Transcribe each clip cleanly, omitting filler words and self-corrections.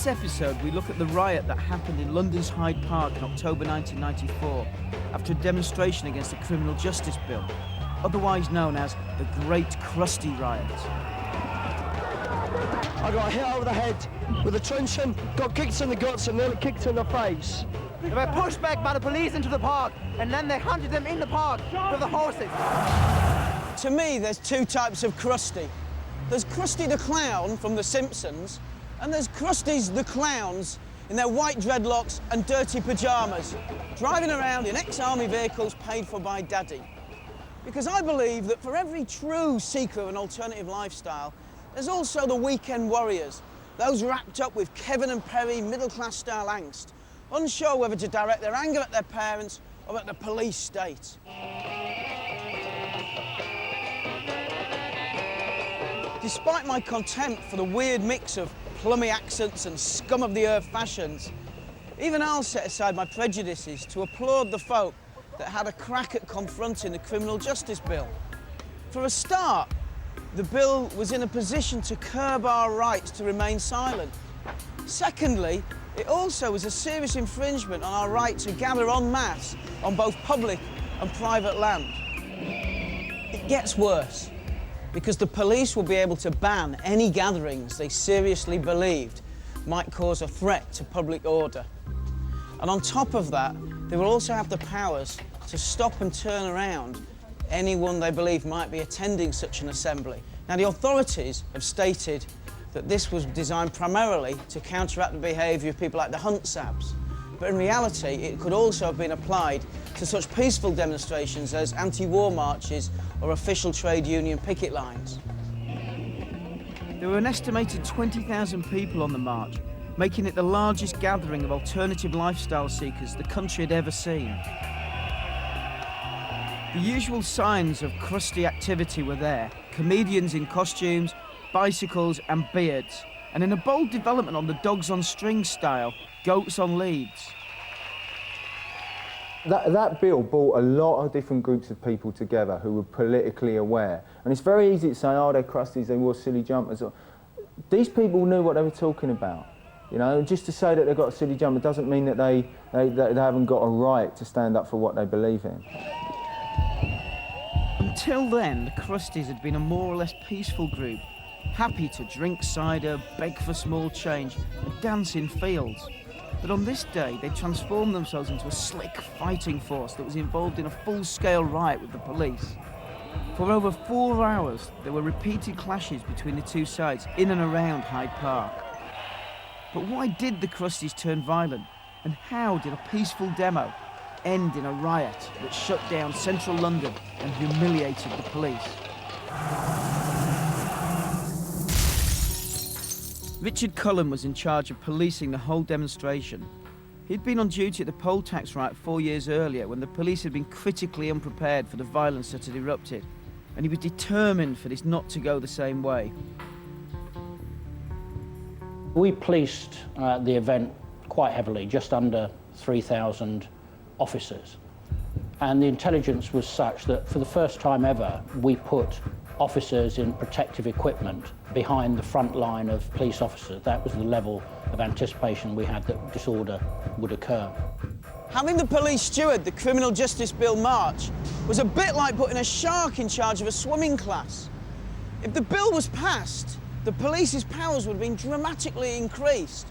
this episode, we look at the riot that happened in London's Hyde Park in October 1994 after a demonstration against the Criminal Justice Bill, otherwise known as the Great Krusty Riot. I got hit over the head with a truncheon, got kicked in the guts and nearly kicked in the face. They were pushed back by the police into the park, and then they hunted them in the park with the horses. To me, there's two types of Krusty. There's Krusty the Clown from The Simpsons, and there's Krusties the Clowns in their white dreadlocks and dirty pyjamas, driving around in ex-army vehicles paid for by Daddy. Because I believe that for every true seeker of an alternative lifestyle, there's also the weekend warriors, those wrapped up with Kevin and Perry middle-class style angst, unsure whether to direct their anger at their parents or at the police state. Despite my contempt for the weird mix of plummy accents and scum-of-the-earth fashions, even I'll set aside my prejudices to applaud the folk that had a crack at confronting the Criminal Justice Bill. For a start, the bill was in a position to curb our rights to remain silent. Secondly, it also was a serious infringement on our right to gather en masse on both public and private land. It gets worse, because the police will be able to ban any gatherings they seriously believed might cause a threat to public order. And on top of that, they will also have the powers to stop and turn around anyone they believe might be attending such an assembly. Now, the authorities have stated that this was designed primarily to counteract the behaviour of people like the Hunt Sabs. But in reality, it could also have been applied to such peaceful demonstrations as anti-war marches or official trade union picket lines. There were an estimated 20,000 people on the march, making it the largest gathering of alternative lifestyle seekers the country had ever seen. The usual signs of crusty activity were there: comedians in costumes, bicycles and beards, and in a bold development on the dogs on strings style, goats on leads. That bill brought a lot of different groups of people together who were politically aware. And it's very easy to say, oh, they're crusties, they wore silly jumpers. These people knew what they were talking about. You know, just to say that they've got a silly jumper doesn't mean that they haven't got a right to stand up for what they believe in. Until then, the Crusties had been a more or less peaceful group, happy to drink cider, beg for small change, and dance in fields. But on this day, they transformed themselves into a slick fighting force that was involved in a full-scale riot with the police. For over 4 hours, there were repeated clashes between the two sides in and around Hyde Park. But why did the Crusties turn violent? And how did a peaceful demo end in a riot that shut down central London and humiliated the police? Richard Cullen was in charge of policing the whole demonstration. He'd been on duty at the poll tax riot 4 years earlier when the police had been critically unprepared for the violence that had erupted, and he was determined for this not to go the same way. We policed the event quite heavily, just under 3,000 officers. And the intelligence was such that for the first time ever, we put officers in protective equipment behind the front line of police officers. That was the level of anticipation we had that disorder would occur. Having the police steward the Criminal Justice Bill march was a bit like putting a shark in charge of a swimming class. If the bill was passed, the police's powers would have been dramatically increased,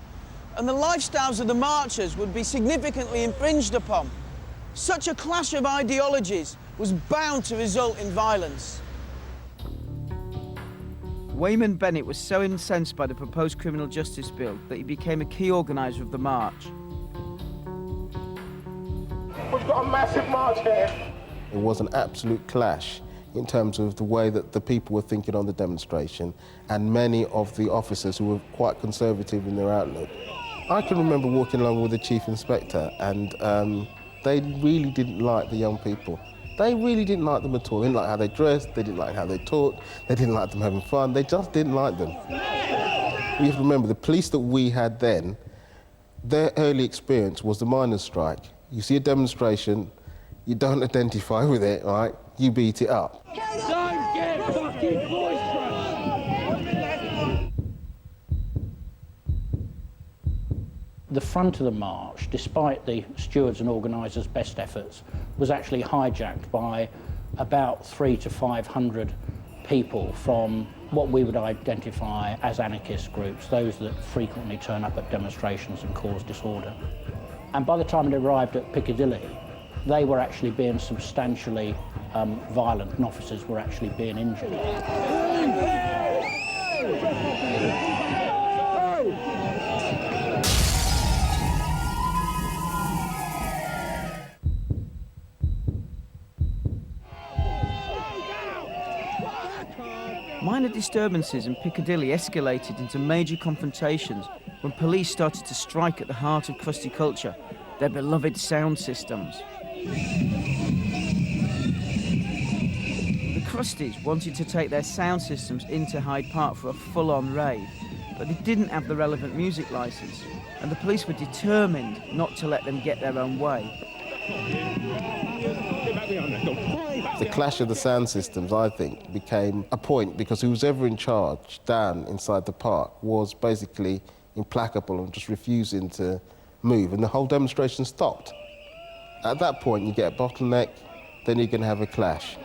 and the lifestyles of the marchers would be significantly infringed upon. Such a clash of ideologies was bound to result in violence. Wayman Bennett was so incensed by the proposed criminal justice bill that he became a key organiser of the march. We've got a massive march here. It was an absolute clash in terms of the way that the people were thinking on the demonstration, and many of the officers who were quite conservative in their outlook. I can remember walking along with the chief inspector, and they really didn't like the young people. They really didn't like them at all. They didn't like how they dressed, they didn't like how they talked, they didn't like them having fun, they just didn't like them. You have to remember, the police that we had then, their early experience was the miners' strike. You see a demonstration, you don't identify with it, all right? You beat it up. Don't get fucking boisterous! the front of the march, despite the stewards and organisers' best efforts, was actually hijacked by about 300 to 500 people from what we would identify as anarchist groups, those that frequently turn up at demonstrations and cause disorder. And by the time it arrived at Piccadilly, they were actually being substantially violent, and officers were actually being injured. Minor disturbances in Piccadilly escalated into major confrontations when police started to strike at the heart of crusty culture, their beloved sound systems. The crusties wanted to take their sound systems into Hyde Park for a full-on rave, but they didn't have the relevant music licence, and the police were determined not to let them get their own way. The clash of the sound systems, I think, became a point because who was ever in charge down inside the park was basically implacable and just refusing to move, and the whole demonstration stopped. At that point, you get a bottleneck, then you're going to have a clash.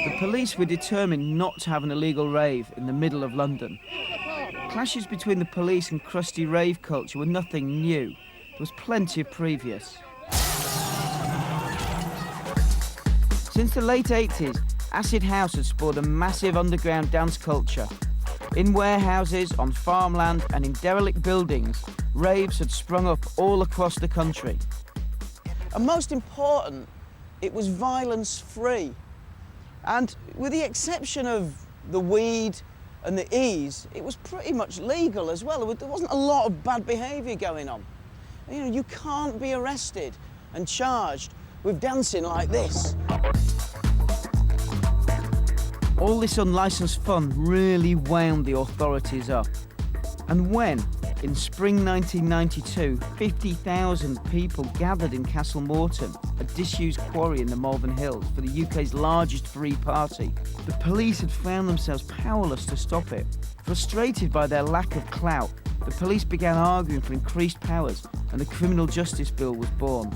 The police were determined not to have an illegal rave in the middle of London. Clashes between the police and crusty rave culture were nothing new. There was plenty of previous. Since the late 80s, acid house had spawned a massive underground dance culture. In warehouses, on farmland and in derelict buildings, raves had sprung up all across the country. And most important, it was violence-free. And with the exception of the weed and the ease, it was pretty much legal as well. There wasn't a lot of bad behaviour going on. You know, you can't be arrested and charged with dancing like this. All this unlicensed fun really wound the authorities up. And when, in spring 1992, 50,000 people gathered in Castle Morton, a disused quarry in the Malvern Hills, for the UK's largest free party, the police had found themselves powerless to stop it. Frustrated by their lack of clout, the police began arguing for increased powers, and the Criminal Justice Bill was born.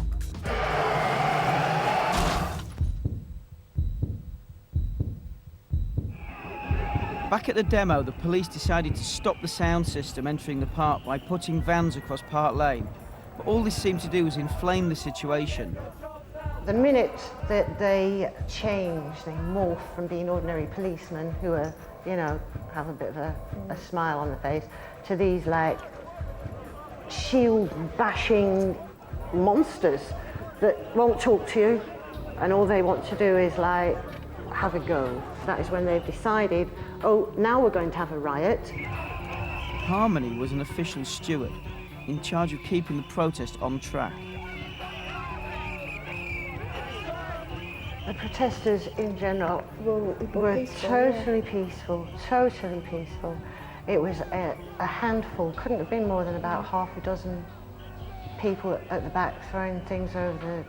Back at the demo, the police decided to stop the sound system entering the park by putting vans across Park Lane. But all this seemed to do was inflame the situation. The minute that they change, they morph from being ordinary policemen who are, you know, have a bit of a smile on the face, to these, like, shield-bashing monsters that won't talk to you, and all they want to do is, like, have a go. That is when they've decided, oh, now we're going to have a riot. Harmony was an official steward, in charge of keeping the protest on track. The protesters in general were totally peaceful, totally peaceful. It was a handful, couldn't have been more than about half a dozen people at the back throwing things over the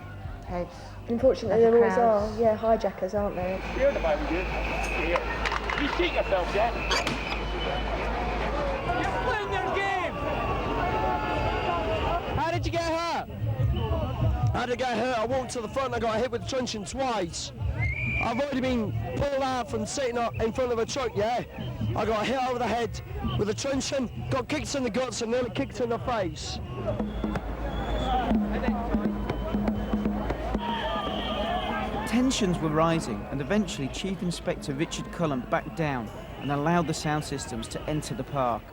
heads. Unfortunately, there always are, yeah, hijackers, aren't there? You're the boat, you cheat yourself, yeah? You're playing your game! How did you get hurt? How did I get hurt? I walked to the front and I got hit with a truncheon twice. I've already been pulled out from sitting up in front of a truck, yeah? I got hit over the head with a truncheon, got kicked in the guts and nearly kicked in the face. Tensions were rising, and eventually Chief Inspector Richard Cullen backed down and allowed the sound systems to enter the park.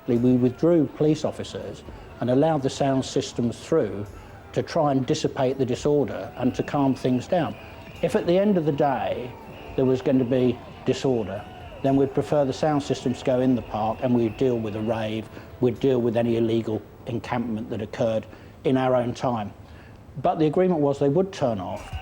We withdrew police officers and allowed the sound systems through to try and dissipate the disorder and to calm things down. If at the end of the day there was going to be disorder, then we'd prefer the sound systems to go in the park and we'd deal with a rave, we'd deal with any illegal encampment that occurred in our own time. But the agreement was they would turn off.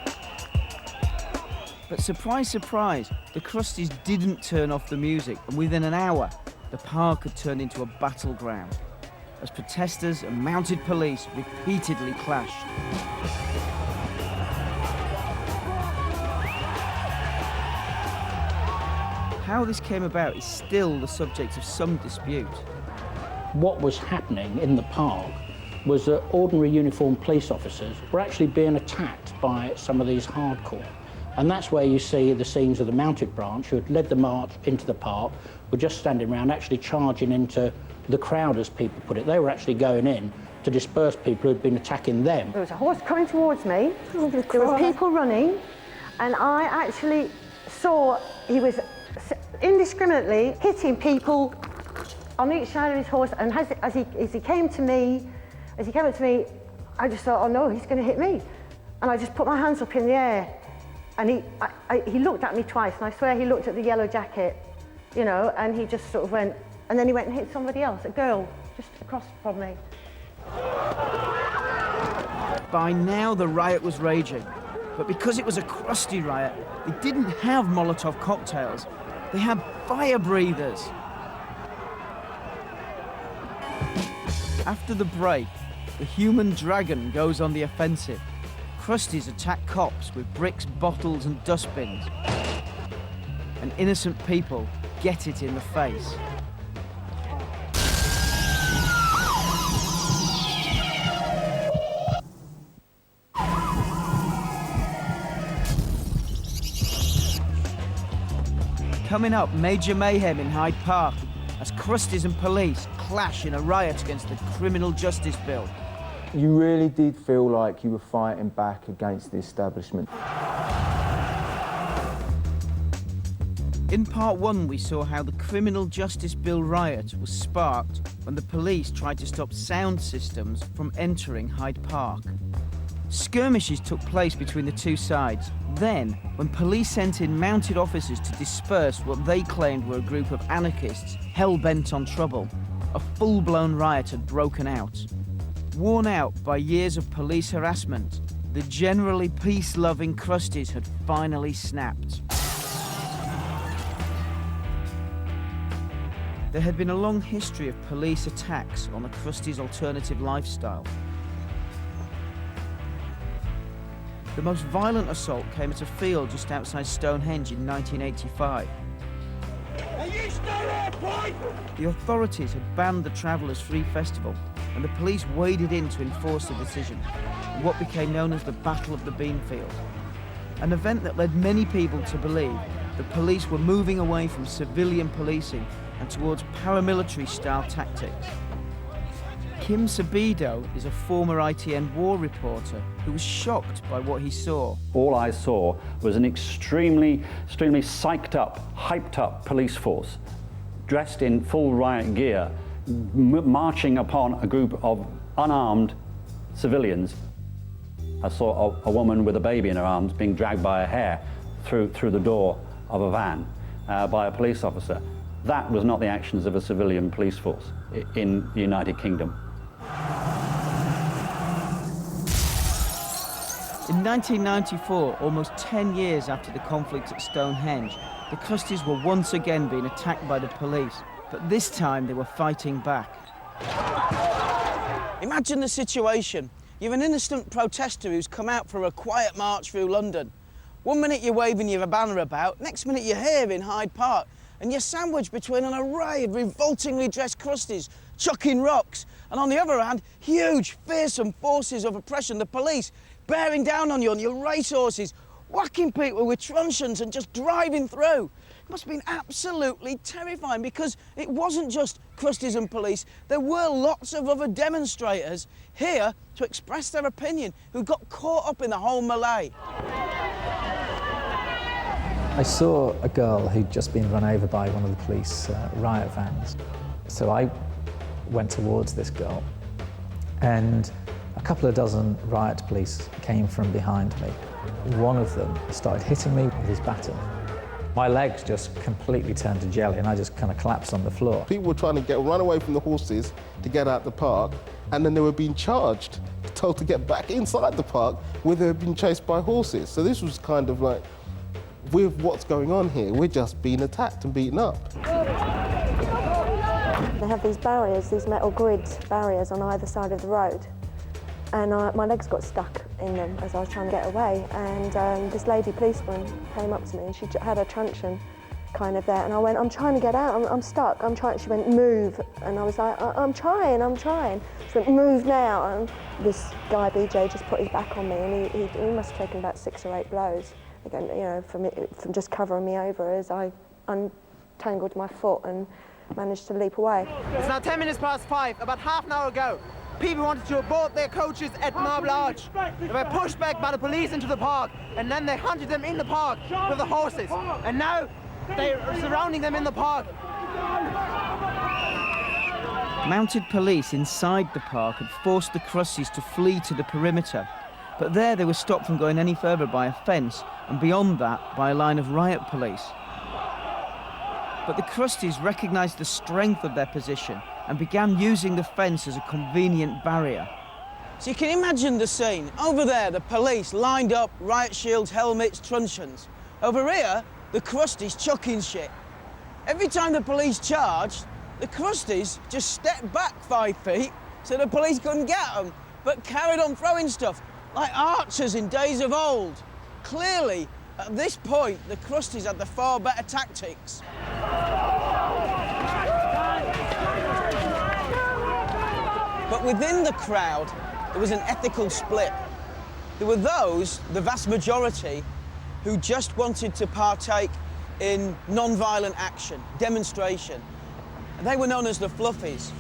But surprise, surprise, the crusties didn't turn off the music, and within an hour, the park had turned into a battleground, as protesters and mounted police repeatedly clashed. How this came about is still the subject of some dispute. what was happening in the park was that ordinary uniformed police officers were actually being attacked by some of these hardcore. And that's where you see the scenes of the mounted branch who had led the march into the park, were just standing around actually charging into the crowd, as people put it. They were actually going in to disperse people who had been attacking them. There was a horse coming towards me, there were people running, and I actually saw he was indiscriminately hitting people on each side of his horse, and as he came up to me, I just thought, oh no, he's going to hit me. And I just put my hands up in the air, and he looked at me twice, and I swear he looked at the yellow jacket, you know, and he just sort of went, and then he went and hit somebody else, a girl, just across from me. By now the riot was raging, but because it was a crusty riot, they didn't have Molotov cocktails, they had fire breathers. After the break, the human dragon goes on the offensive. Crusties attack cops with bricks, bottles and dustbins. And innocent people get it in the face. Coming up, major mayhem in Hyde Park as crusties and police clash in a riot against the criminal justice bill. You really did feel like you were fighting back against the establishment. In part one, we saw how the criminal justice bill riot was sparked when the police tried to stop sound systems from entering Hyde Park. Skirmishes took place between the two sides. Then, when police sent in mounted officers to disperse what they claimed were a group of anarchists hell-bent on trouble, a full-blown riot had broken out. Worn out by years of police harassment, the generally peace-loving crusties had finally snapped. There had been a long history of police attacks on the crusties' alternative lifestyle. The most violent assault came at a field just outside Stonehenge in 1985. Are you still there, boy? The authorities had banned the Travellers' Free Festival, and the police waded in to enforce the decision, in what became known as the Battle of the Beanfield, an event that led many people to believe the police were moving away from civilian policing and towards paramilitary-style tactics. Kim Sabido is a former ITN war reporter who was shocked by what he saw. All I saw was an extremely psyched up, hyped up police force, dressed in full riot gear, marching upon a group of unarmed civilians. I saw a woman with a baby in her arms being dragged by her hair through the door of a van by a police officer. That was not the actions of a civilian police force in the United Kingdom. In 1994, almost 10 years after the conflict at Stonehenge, the crusties were once again being attacked by the police, but this time they were fighting back. Imagine the situation. You're an innocent protester who's come out for a quiet march through London. One minute you're waving your banner about, next minute you're here in Hyde Park, and you're sandwiched between an array of revoltingly dressed crusties chucking rocks, and on the other hand, huge, fearsome forces of oppression, the police, bearing down on you on your racehorses, whacking people with truncheons and just driving through. It must have been absolutely terrifying, because it wasn't just crusties and police. There were lots of other demonstrators here to express their opinion who got caught up in the whole melee. I saw a girl who'd just been run over by one of the police riot vans. So I went towards this girl, and a couple of dozen riot police came from behind me. One of them started hitting me with his baton. My legs just completely turned to jelly, and I just kind of collapsed on the floor. People were trying to run away from the horses to get out the park, and then they were being charged, told to get back inside the park where they were being chased by horses. So this was kind of like, with what's going on here, we're just being attacked and beaten up. They have these barriers, these metal grid barriers on either side of the road. And my legs got stuck in them as I was trying to get away. And this lady policeman came up to me, and she had a truncheon kind of there, and I went, I'm trying to get out, I'm stuck, I'm trying. She went, move, and I was like, I'm trying. She went, move now, and this guy, BJ, just put his back on me, and he must have taken about 6 or 8 blows, again, you know, from just covering me over as I untangled my foot and managed to leap away. It's now 10 minutes past 5, about half an hour ago. People wanted to abort their coaches at Marble Arch. They were pushed back by the police into the park, and then they hunted them in the park with the horses. And now they're surrounding them in the park. Mounted police inside the park had forced the Crusties to flee to the perimeter, but there they were stopped from going any further by a fence, and beyond that by a line of riot police. But the Crusties recognised the strength of their position and began using the fence as a convenient barrier. So you can imagine the scene. Over there, the police lined up, riot shields, helmets, truncheons. Over here, the Crusties chucking shit. Every time the police charged, the Crusties just stepped back 5 feet so the police couldn't get them, but carried on throwing stuff like archers in days of old. Clearly, at this point, the Crusties had the far better tactics. But within the crowd, there was an ethical split. There were those, the vast majority, who just wanted to partake in non-violent action, demonstration. And they were known as the fluffies.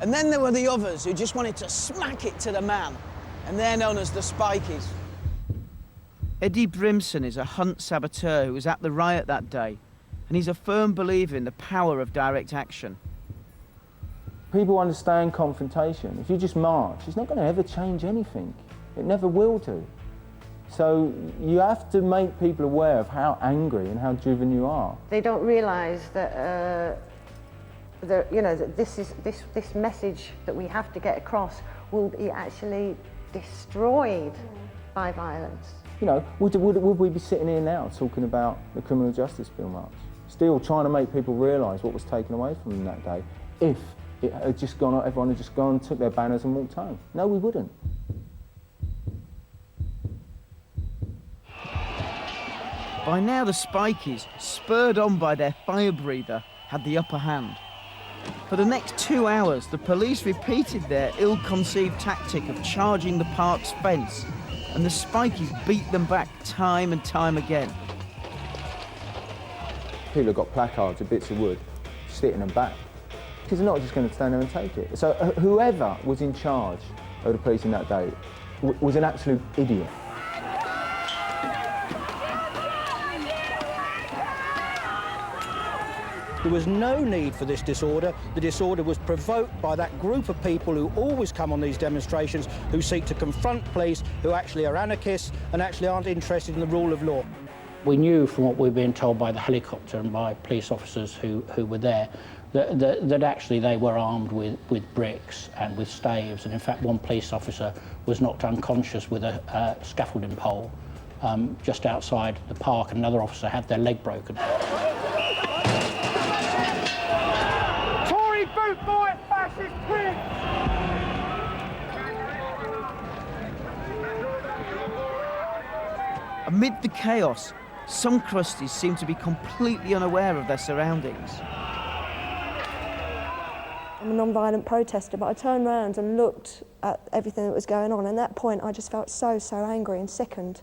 And then there were the others who just wanted to smack it to the man, and they're known as the spikies. Eddie Brimson is a hunt saboteur who was at the riot that day, and he's a firm believer in the power of direct action. People understand confrontation. If you just march, it's not going to ever change anything. It never will do. So you have to make people aware of how angry and how driven you are. They don't realise that, you know, that this message that we have to get across will be actually destroyed by violence. You know, would we be sitting here now talking about the criminal justice bill march? Still trying to make people realise what was taken away from them that day if it had just gone, everyone had just gone, took their banners and walked home. No, we wouldn't. By now the spikies, spurred on by their fire breather, had the upper hand. For the next 2 hours, the police repeated their ill-conceived tactic of charging the park's fence, and the spikies beat them back time and time again. People have got placards of bits of wood, sitting them back, because they're not just going to stand there and take it. So whoever was in charge of the policing that day was an absolute idiot. There was no need for this disorder. The disorder was provoked by that group of people who always come on these demonstrations, who seek to confront police, who actually are anarchists and actually aren't interested in the rule of law. We knew from what we were being told by the helicopter and by police officers who were there that actually they were armed with bricks and with staves, and in fact one police officer was knocked unconscious with a scaffolding pole just outside the park, and another officer had their leg broken. Tory boot boy, fascist pig! Amid the chaos, some Crusties seemed to be completely unaware of their surroundings. I'm a non-violent protester, but I turned around and looked at everything that was going on, and at that point I just felt so angry and sickened.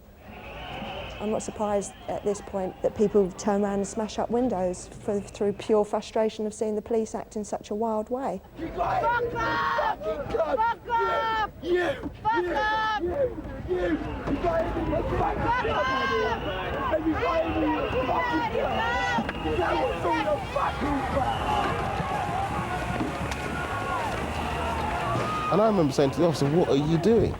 I'm not surprised at this point that people turn around and smash up windows through pure frustration of seeing the police act in such a wild way. Fuck up! Fuck up! You! Fuck up! You! Fuck And I remember saying to the officer, what are you doing?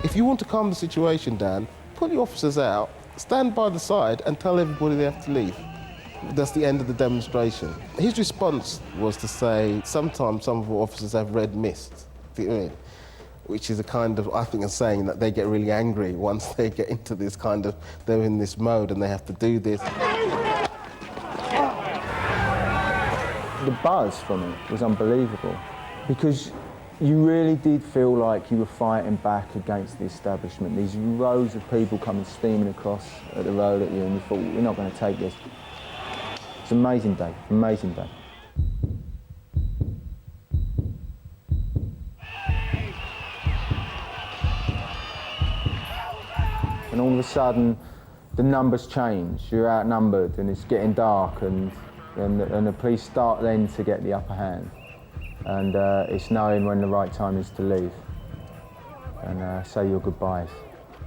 If you want to calm the situation down, pull the officers out, stand by the side and tell everybody they have to leave. That's the end of the demonstration. His response was to say, sometimes some of our officers have red mist, which is a kind of, I think, a saying that they get really angry once they get into this kind of, they're in this mode and they have to do this. The buzz from it was unbelievable, because you really did feel like you were fighting back against the establishment. These rows of people coming steaming across at the road at you, and you thought, we're not going to take this. It's an amazing day, amazing day. And all of a sudden, the numbers change. You're outnumbered, and it's getting dark, and the police start then to get the upper hand. And it's knowing when the right time is to leave and say your goodbyes.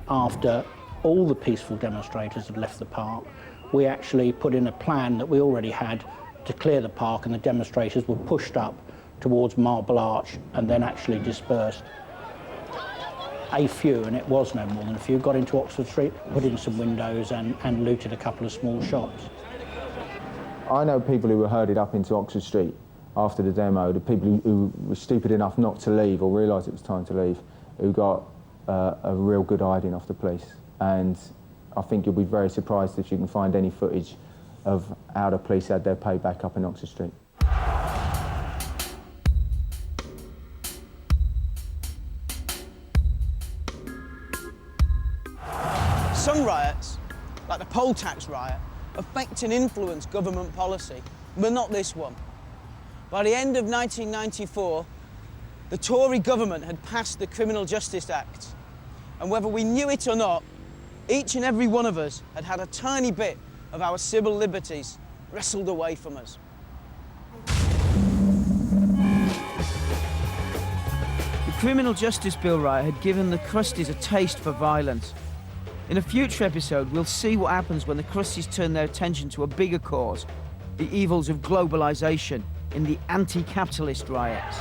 After all the peaceful demonstrators had left the park, we actually put in a plan that we already had to clear the park, and the demonstrators were pushed up towards Marble Arch and then actually dispersed. A few, and it was no more than a few, got into Oxford Street, put in some windows and looted a couple of small shops. I know people who were herded up into Oxford Street after the demo, the people who were stupid enough not to leave or realised it was time to leave, who got a real good hiding off the police. And I think you'll be very surprised if you can find any footage of how the police had their payback up in Oxford Street. Some riots, like the poll tax riot, affect and influence government policy, but not this one. By the end of 1994, the Tory government had passed the Criminal Justice Act, and whether we knew it or not, each and every one of us had had a tiny bit of our civil liberties wrestled away from us. The Criminal Justice Bill riot had given the crusties a taste for violence. In a future episode, we'll see what happens when the crusties turn their attention to a bigger cause, the evils of globalisation in the anti-capitalist riots.